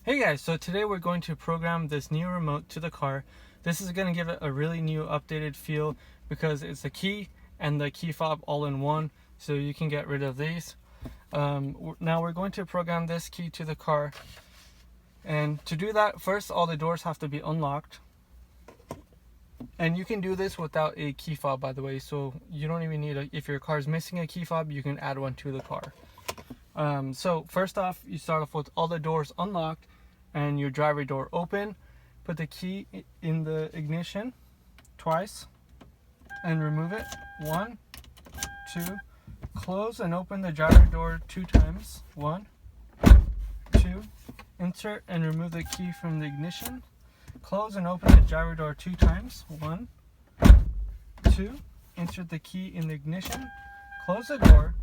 Hey guys, so today we're going to program this new remote to the car. This is going to give it a really new updated feel because it's a key and the key fob all in one, so you can get rid of these. Now we're going to program this key to the car, and to do that, first all the doors have to be unlocked. And you can do this without a key fob, by the way, so you don't even need if your car is missing a key fob, you can add one to the car. So first off, you start off with all the doors unlocked and your driver door open. Put the key in the ignition twice and remove it. 1, 2. Close and open the driver door 2 times. 1, 2. Insert and remove the key from the ignition. Close and open the driver door 2 times. 1, 2. Insert the key in the ignition. Close the door.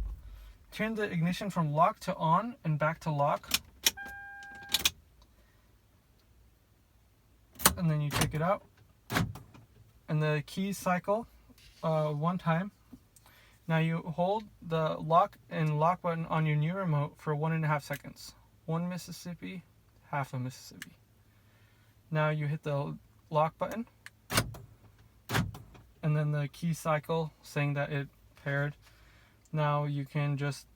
Turn the ignition from lock to on and back to lock. And then you take it out. And the keys cycle 1 time. Now you hold the lock and lock button on your new remote for 1.5 seconds. 1 Mississippi, half a Mississippi. Now you hit the lock button. And then the key cycle saying that it paired. Now you can just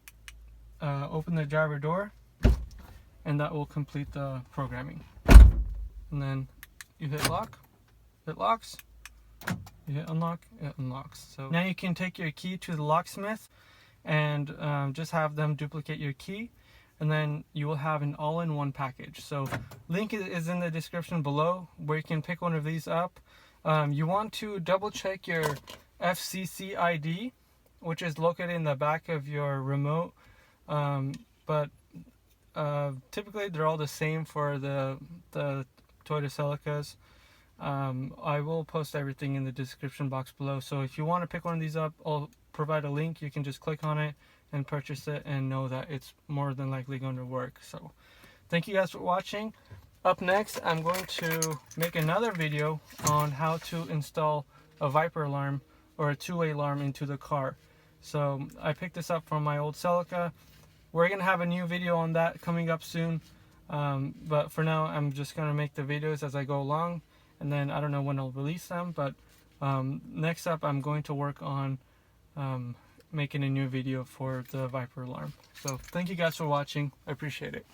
open the driver door, and that will complete the programming. And then you hit lock, it locks. You hit unlock, it unlocks. So now you can take your key to the locksmith and just have them duplicate your key, and then you will have an all-in-one package. So link is in the description below where you can pick one of these up. You want to double check your FCC ID, which is located in the back of your remote, but typically they're all the same for the Toyota Celicas. I will post everything in the description box below, so if you want to pick one of these up, I'll provide a link. You can just click on it and purchase it and know that it's more than likely going to work. So thank you guys for watching. Up next, I'm going to make another video on how to install a Viper alarm or a two-way alarm into the car. So I picked this up from my old Celica. We're gonna have a new video on that coming up soon, but for now I'm just gonna make the videos as I go along, and then I don't know when I'll release them, but next up I'm going to work on making a new video for the Viper alarm. So thank you guys for watching. I appreciate it.